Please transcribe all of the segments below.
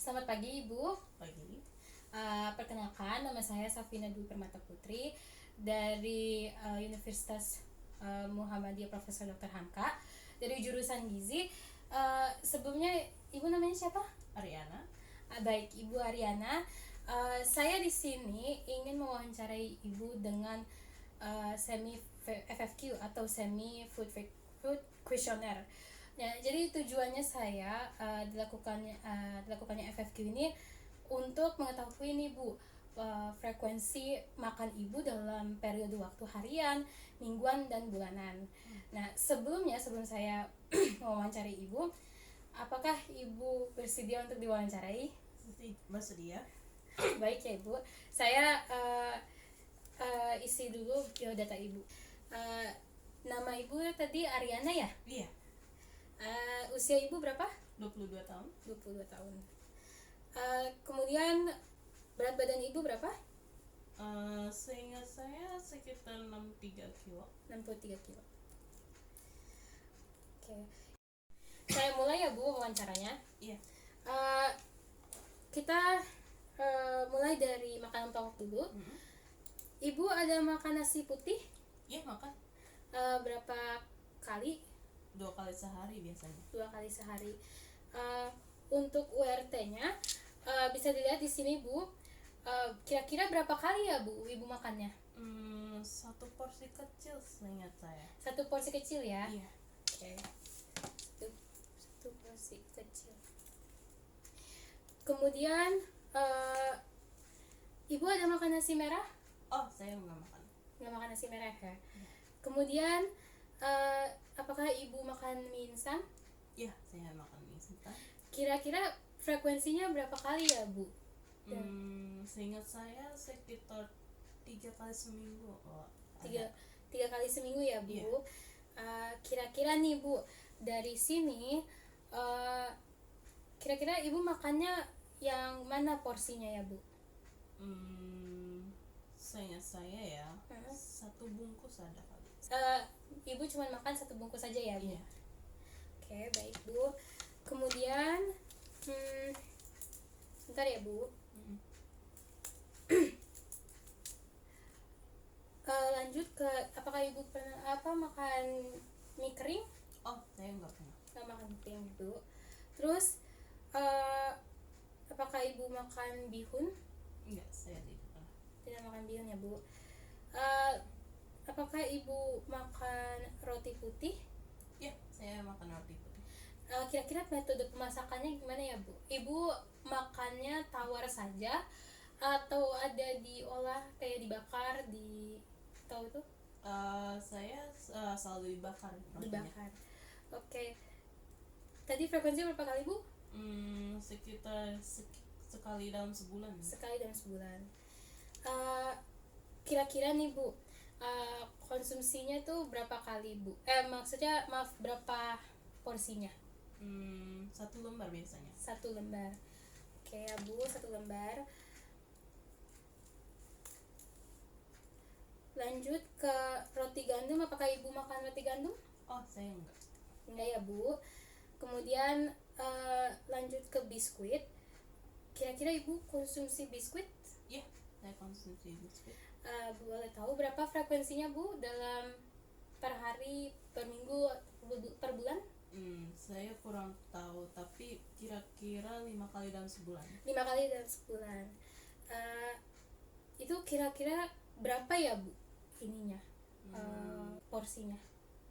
Selamat pagi Ibu. Pagi. Perkenalkan, nama saya Safina Dwi Permata Putri dari Universitas Muhammadiyah Profesor Dr. Hamka dari jurusan Gizi. Sebelumnya Ibu namanya siapa? Ariana. Baik, Ibu Ariana. Saya di sini ingin mewawancarai Ibu dengan semi FFQ atau semi food questionnaire. Ya, jadi tujuannya saya dilakukannya FFQ ini untuk mengetahui nih Bu, frekuensi makan Ibu dalam periode waktu harian, mingguan dan bulanan. Nah, sebelum saya mewawancari Ibu, apakah Ibu bersedia untuk diwawancarai? Bersedia. Baik ya Ibu, saya isi dulu biodata Ibu. Nama Ibu tadi Ariana ya? Iya. Usia Ibu berapa? 22 tahun. 22 tahun. Kemudian berat badan Ibu berapa? Seingat saya sekitar 63 kilo. 63 kilo. Oke. Saya mulai ya Bu wawancaranya. Iya. Kita mulai dari makanan pokok dulu. Ibu ada makan nasi putih? Iya, makan. Berapa kali? 2 kali sehari biasanya. 2 kali sehari. Untuk URT-nya bisa dilihat di sini Bu. Kira-kira berapa kali ya Bu Ibu makannya? Satu porsi kecil seingat saya. Satu porsi kecil ya? Iya. Oke. Satu porsi kecil. Kemudian Ibu ada makan nasi merah? Oh, saya nggak makan. Nggak makan nasi merah ya? Kemudian apakah Ibu makan mie instan? Iya, saya makan mie instan. Kira-kira frekuensinya berapa kali ya Bu? Seingat saya sekitar 3 kali seminggu. Tiga kali seminggu ya Bu? Iya. Kira-kira nih Bu, dari sini kira-kira Ibu makannya yang mana porsinya ya Bu? Seingat saya ya, satu bungkus ada kali. Ibu cuma makan satu bungkus saja ya Bu? Iya. Oke, baik Bu. Kemudian bentar ya Bu. Lanjut ke, apakah Ibu pernah makan mie kering? Oh, saya nggak pernah. Nggak makan mie kering Bu. Terus apakah Ibu makan bihun? Enggak, saya tidak pernah. Tidak makan bihun ya Bu. Apakah Ibu makan roti putih? Ya, saya makan roti putih. Kira-kira metode pemasakannya gimana ya Bu? Ibu makannya tawar saja atau ada diolah kayak dibakar, tahu itu? Saya selalu dibakar rotinya. Dibakar. Oke. Tadi frekuensi berapa kali Bu? Sekitar sekali dalam sebulan. Sekali dalam sebulan. Kira-kira nih Bu, konsumsinya tuh berapa kali Bu? Maksudnya berapa porsinya? 1 lembar biasanya. 1 lembar. Oke ya Bu, 1 lembar. Lanjut ke roti gandum. Apakah Ibu makan roti gandum? Oh, saya enggak. Enggak ya Bu. Kemudian lanjut ke biskuit. Kira-kira Ibu konsumsi biskuit? Iya, saya konsumsi biskuit. Boleh tahu berapa frekuensinya Bu dalam per hari, per minggu, per bulan? Saya kurang tahu, tapi kira-kira 5 kali dalam sebulan. 5 kali dalam sebulan. Itu kira-kira berapa ya Bu ininya, porsinya?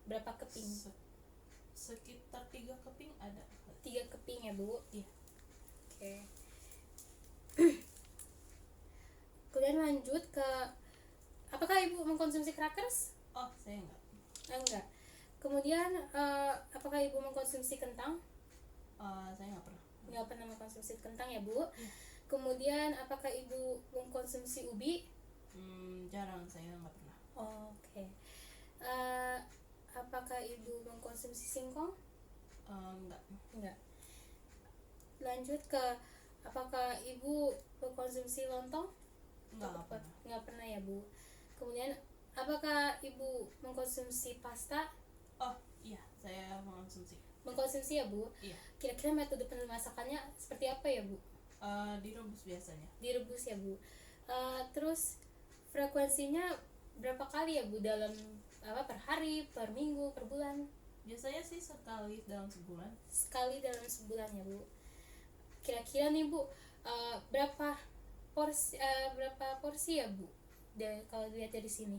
Berapa keping? Sekitar 3 keping ada. 3 keping ya Bu? Iya. Oke. Kemudian lanjut ke, apakah Ibu mengkonsumsi crackers? Oh, saya enggak. Enggak. Kemudian apakah Ibu mengkonsumsi kentang? Saya enggak pernah. Enggak pernah mengkonsumsi kentang ya Bu? Iya. Kemudian apakah Ibu mengkonsumsi ubi? Jarang, saya enggak pernah. Oke. Apakah Ibu mengkonsumsi singkong? Enggak. Enggak. Lanjut ke, apakah Ibu mengkonsumsi lontong? Enggak pernah. Enggak pernah ya Bu. Kemudian apakah Ibu mengkonsumsi pasta? Oh, iya, saya mengkonsumsi. Mengkonsumsi ya Bu? Iya. Kira-kira metode pemasakannya seperti apa ya Bu? Direbus biasanya. Direbus ya Bu. Terus frekuensinya berapa kali ya Bu, dalam per hari, per minggu, per bulan? Biasanya sih sekali dalam sebulan. Sekali dalam sebulan ya Bu. Kira-kira nih Bu, berapa porsi ya Bu, kalau dilihat dari sini?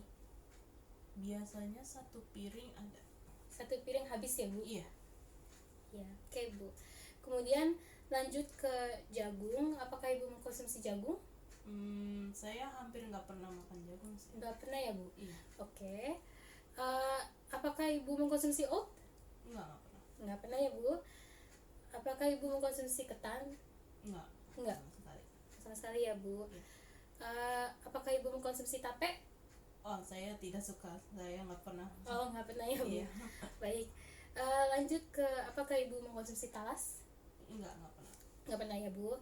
Biasanya satu piring ada. Satu piring habis ya Bu? Iya. Ya, oke Bu. Kemudian lanjut ke jagung. Apakah Ibu mengkonsumsi jagung? Saya hampir nggak pernah makan jagung sih. Nggak pernah ya Bu? Iya. Oke. Apakah Ibu mengkonsumsi oat? Nggak pernah. Nggak pernah ya Bu. Apakah Ibu mengkonsumsi ketan? Nggak. Nggak. Sama sekali. Sama sekali ya Bu. Iya. Apakah Ibu mengkonsumsi tape? Oh, saya tidak suka. Saya nggak pernah. Oh, nggak pernah ya Bu. Iya. Baik. Lanjut ke apakah Ibu mengkonsumsi talas? Nggak pernah. Nggak pernah ya Bu.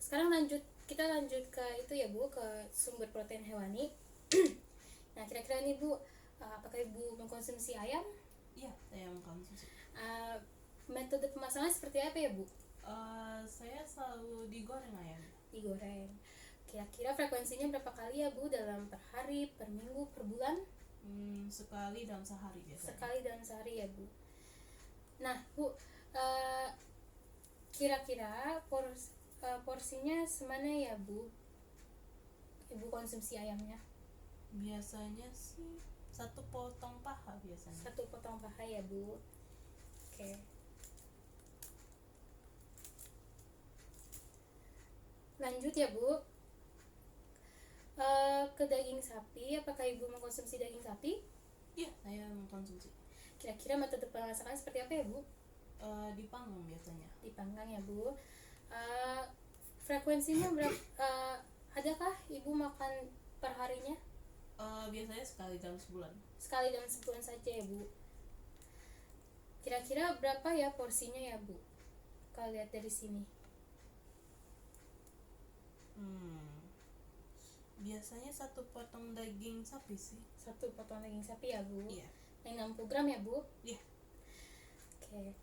Sekarang kita lanjut ke itu ya Bu, ke sumber protein hewani. Nah, kira-kira nih Bu, apakah Ibu mengkonsumsi ayam? Iya, saya mengkonsumsi. Metode pemasangan seperti apa ya Bu? Saya selalu digoreng ayamnya. Digoreng. Kira-kira frekuensinya berapa kali ya Bu, dalam per hari, per minggu, per bulan? Sekali dalam sehari biasanya. Sekali dalam sehari ya Bu. Nah Bu, kira-kira porsinya semana ya Bu, Ibu konsumsi ayamnya? Biasanya sih satu potong paha biasanya. Satu potong paha ya Bu. Oke. Lanjut ya Bu, ke daging sapi. Apakah Ibu mengkonsumsi daging sapi? Iya, saya mengkonsumsi. Kira-kira metode pemasakan seperti apa ya Bu? Dipanggang biasanya. Dipanggang ya Bu. Frekuensinya berapa? Adakah Ibu makan per harinya? Biasanya sekali dalam sebulan. Sekali dalam sebulan saja ya Bu. Kira-kira berapa ya porsinya ya Bu, kalau lihat dari sini? Biasanya satu potong daging sapi sih. Satu potong daging sapi ya Bu. Iya. Yang 60 gram ya Bu. Iya. Oke.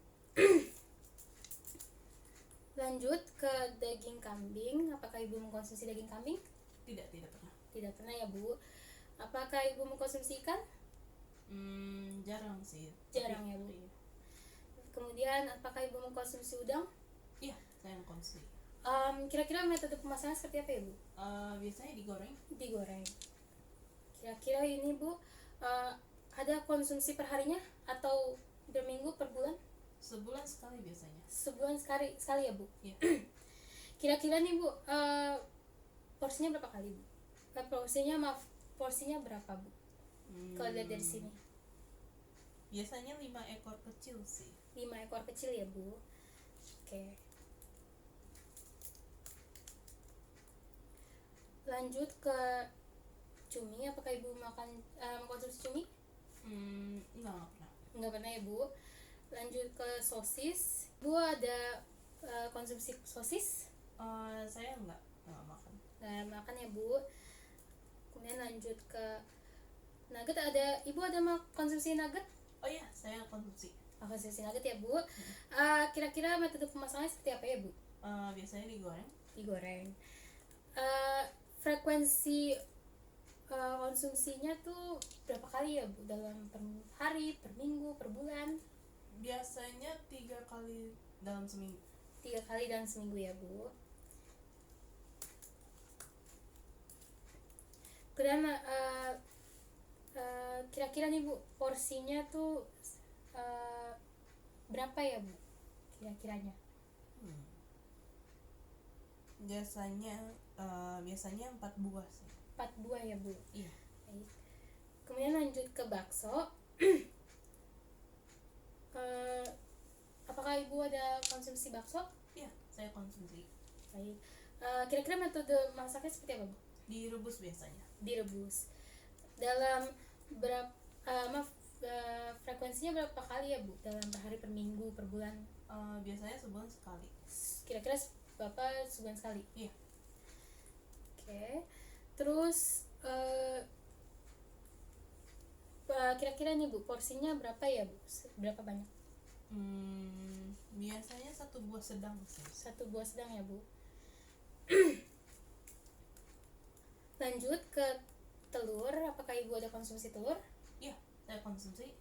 Lanjut ke daging kambing. Apakah Ibu mengkonsumsi daging kambing? Tidak pernah. Tidak pernah ya Bu. Apakah Ibu mengkonsumsi ikan? Jarang sih. Jarang ya Bu. Iya. Kemudian apakah Ibu mengkonsumsi udang? Iya, saya mengkonsumsi. Kira-kira metode pemasakan seperti apa ya Bu? Biasanya digoreng. Digoreng. Kira-kira ini Bu, ada konsumsi perharinya atau per minggu, per bulan? Sebulan sekali biasanya. Sebulan sekali ya Bu. Iya. Kira-kira nih Bu, porsinya berapa kali Bu? Porsinya berapa Bu, kalau lihat dari sini? Biasanya 5 ekor kecil sih. 5 ekor kecil ya Bu. Oke. Lanjut ke cumi. Apakah Ibu mengkonsumsi cumi? Enggak pernah. Nggak pernah ya Bu. Lanjut ke sosis. Bu ada konsumsi sosis? Saya enggak makan. Nggak makan ya Bu. Kemudian lanjut ke nugget. Ibu ada konsumsi nugget? Oh iya, saya konsumsi. Konsumsi nugget ya Bu. Kira-kira metode pemasakannya seperti apa ya Bu? Biasanya digoreng. Digoreng. Frekuensi konsumsinya tuh berapa kali ya Bu, dalam per hari, per minggu, per bulan? Biasanya 3 kali dalam seminggu. 3 kali dalam seminggu ya Bu. Kemudian kira-kira nih Bu, porsinya tuh berapa ya Bu, kira-kiranya? Biasanya 4 buah sih. 4 buah ya Bu. Iya. Baik. Kemudian lanjut ke bakso. Apakah Ibu ada konsumsi bakso? Iya, saya konsumsi. Baik. Kira-kira metode masaknya seperti apa Bu? Direbus biasanya. Direbus. Dalam frekuensinya berapa kali ya Bu, dalam per hari, per minggu, per bulan? Biasanya sebulan sekali. Kira-kira Bapak sebulan sekali? Iya. Oke. Terus kira-kira nih Bu, porsinya berapa ya Bu? Berapa banyak? Biasanya satu buah sedang sih. Satu buah sedang ya Bu. Lanjut ke telur, apakah Ibu ada konsumsi telur? Iya, saya konsumsi.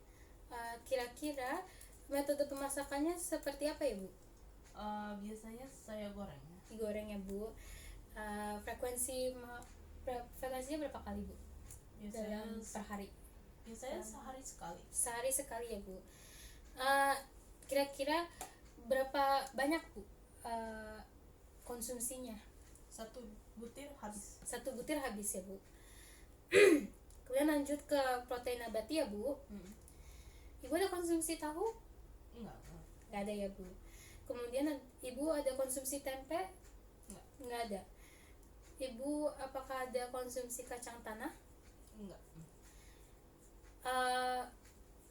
Kira-kira metode pemasakannya seperti apa ya Bu? Biasanya saya goreng. Digoreng ya Bu. Frekuensinya berapa kali Bu? Biasanya Dalam per hari? sehari sekali. Sehari sekali ya Bu. Kira-kira berapa banyak Bu konsumsinya? Satu butir habis. Satu butir habis ya Bu. Kemudian lanjut ke protein nabati ya Bu. Ibu ada konsumsi tahu? Enggak. Nggak ada ya Bu. Kemudian Ibu ada konsumsi tempe? Enggak. Nggak ada. Ibu apakah ada konsumsi kacang tanah? Enggak.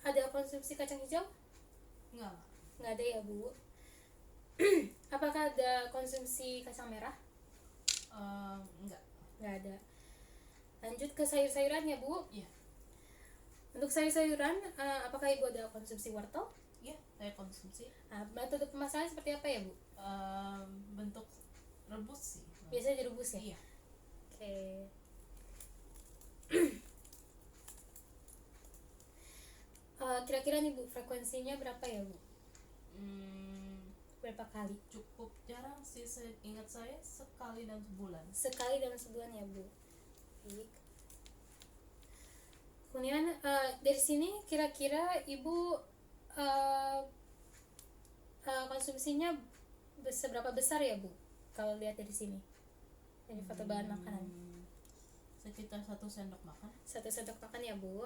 Ada konsumsi kacang hijau? Enggak. Nggak ada ya Bu. Apakah ada konsumsi kacang merah? Enggak. Nggak ada. Lanjut ke sayur-sayuran ya Bu. Iya. Untuk sayur-sayuran, apakah Ibu ada konsumsi wortel? Iya, saya konsumsi. Metode pemasakan seperti apa ya Bu? Bentuk rebus sih. Biasanya direbus ya? Iya. Oke. Kira-kira nih Bu, frekuensinya berapa ya Bu? Berapa kali? Cukup jarang sih, ingat saya sekali dalam sebulan. Sekali dalam sebulan ya Bu. Baik. Kemudian dari sini kira-kira Ibu konsumsinya seberapa besar ya Bu? Kalau lihat dari sini, dari foto bahan makanan. Sekitar 1 sendok makan. 1 sendok makan ya Bu.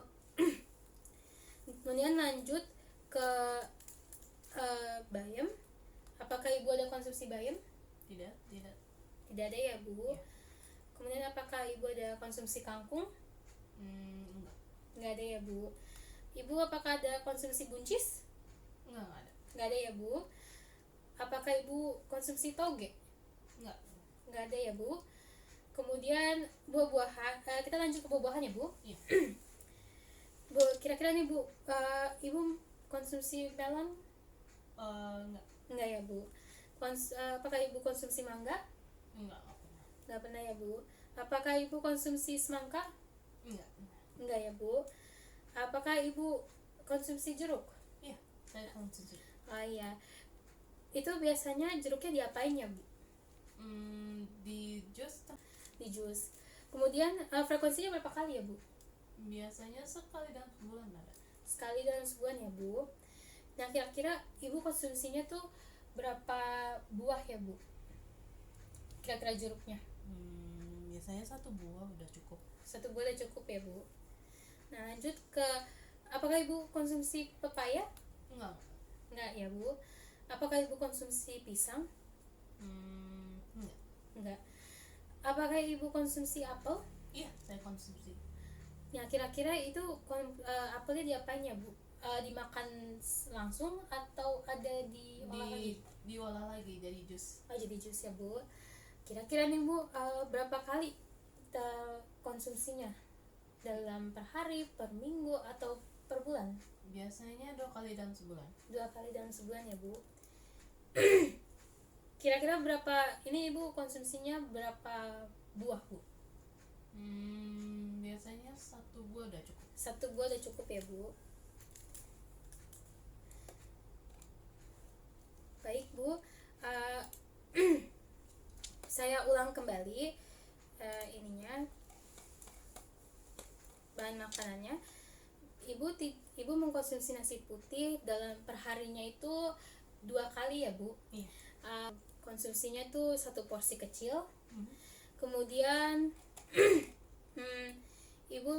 Kemudian lanjut ke bayam. Apakah Ibu ada konsumsi bayam? Tidak. Tidak ada ya Bu. Iya. Kemudian apakah Ibu ada konsumsi kangkung? Enggak. Nggak ada ya Bu. Ibu apakah ada konsumsi buncis? Enggak ada. Nggak ada ya Bu. Apakah Ibu konsumsi toge? Enggak. Nggak ada ya Bu. Kemudian buah-buahan, kita lanjut ke buah-buahan ya Bu. Iya. Bu, kira-kira nih Bu, Ibu konsumsi melon? Enggak. Nggak ya Bu. Apakah Ibu konsumsi mangga? Enggak pernah. Nggak pernah ya Bu. Apakah Ibu konsumsi semangka? Enggak. Enggak ya Bu. Apakah Ibu konsumsi jeruk? Iya, saya konsumsi. Iya. Itu biasanya jeruknya diapain ya Bu? Di jus Di jus. Kemudian frekuensinya berapa kali ya Bu? biasanya sekali dalam sebulan ada. Sekali dalam sebulan ya Bu. Nah kira-kira Ibu konsumsinya tuh berapa buah ya Bu? Kira-kira jeruknya? Biasanya 1 buah udah cukup. 1 buah udah cukup ya Bu. Nah lanjut ke, apakah Ibu konsumsi pepaya? Enggak. Enggak ya Bu. Apakah Ibu konsumsi pisang? Enggak. Enggak. Apakah Ibu konsumsi apel? Iya, saya konsumsi. Ya kira-kira itu apelnya diapain ya Bu? Dimakan langsung atau ada diolah lagi? Diolah lagi jadi jus. Oh jadi jus ya Bu. Kira-kira nih Bu, berapa kali konsumsinya? Dalam per hari, per minggu, atau per bulan? Biasanya 2 kali dalam sebulan. 2 kali dalam sebulan ya Bu. Kira-kira berapa, ini Ibu konsumsinya berapa buah Bu? Biasanya 1 buah udah cukup. 1 buah udah cukup ya Bu. Baik Bu, saya ulang kembali ininya, bahan makanannya. Ibu mengkonsumsi nasi putih dalam perharinya itu 2 kali ya Bu. Iya. Konsumsinya itu 1 porsi kecil. Kemudian Ibu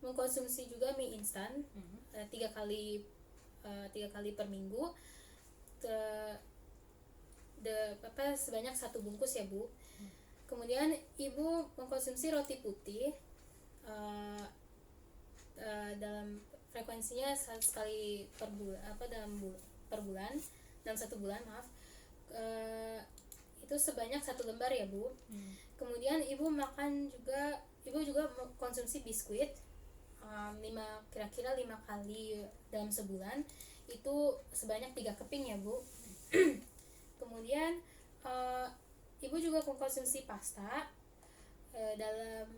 mengkonsumsi juga mie instan 3 kali per minggu, sebanyak 1 bungkus ya Bu. Kemudian Ibu mengkonsumsi roti putih dalam frekuensinya sekali per bulan, dalam 1 bulan maaf. Itu sebanyak 1 lembar ya Bu. Kemudian Ibu juga konsumsi biskuit kira-kira 5 kali dalam sebulan. itu sebanyak 3 keping ya Bu. Kemudian ibu juga mengkonsumsi pasta dalam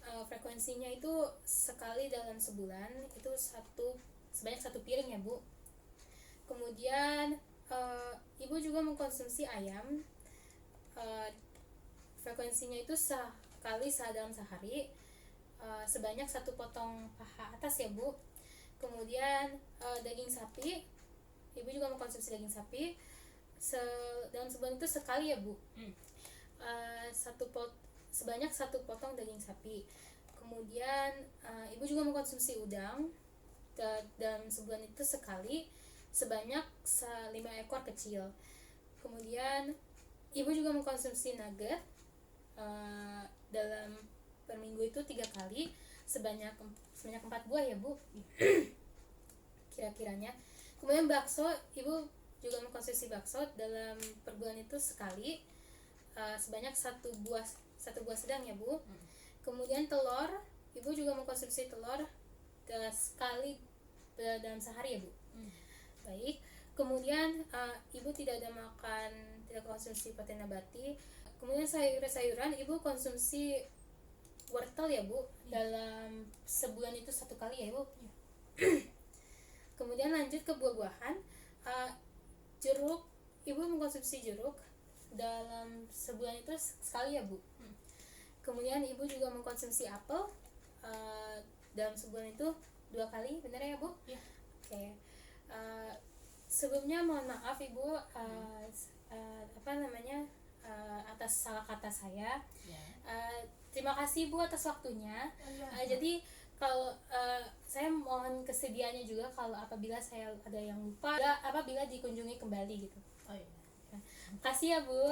frekuensinya itu sekali dalam sebulan, itu sebanyak 1 piring ya Bu. Kemudian ibu juga mengkonsumsi ayam, frekuensinya itu sekali dalam sehari, sebanyak 1 potong paha atas ya Bu. Kemudian daging sapi, ibu juga mengkonsumsi daging sapi dalam sebulan itu sekali ya Bu. Sebanyak 1 potong daging sapi. Kemudian ibu juga mengkonsumsi udang dalam sebulan itu sekali, sebanyak 5 ekor kecil. Kemudian ibu juga mengkonsumsi nugget dalam per minggu itu 3 kali, sebanyak 4 buah ya Bu. Kira-kiranya. Kemudian bakso, ibu juga mengkonsumsi bakso dalam per bulan itu sekali, sebanyak 1 buah sedang ya Bu. Kemudian telur, ibu juga mengkonsumsi telur sekali dalam sehari ya Bu. Baik. Kemudian ibu tidak konsumsi protein nabati. Kemudian sayuran, ibu konsumsi wortel ya Bu, dalam sebulan itu 1 kali ya Bu. Kemudian lanjut ke buah-buahan. Jeruk, ibu mengkonsumsi jeruk dalam sebulan itu sekali ya Bu. Kemudian ibu juga mengkonsumsi apel dalam sebulan itu 2 kali, benar ya Bu? Ya. Oke. Sebelumnya mohon maaf Ibu atas salah kata saya. Ya. Terima kasih Bu atas waktunya. Jadi kalau saya mohon kesediaannya juga kalau apabila saya ada yang lupa, apabila dikunjungi kembali gitu. Oh iya. Kasih ya Bu.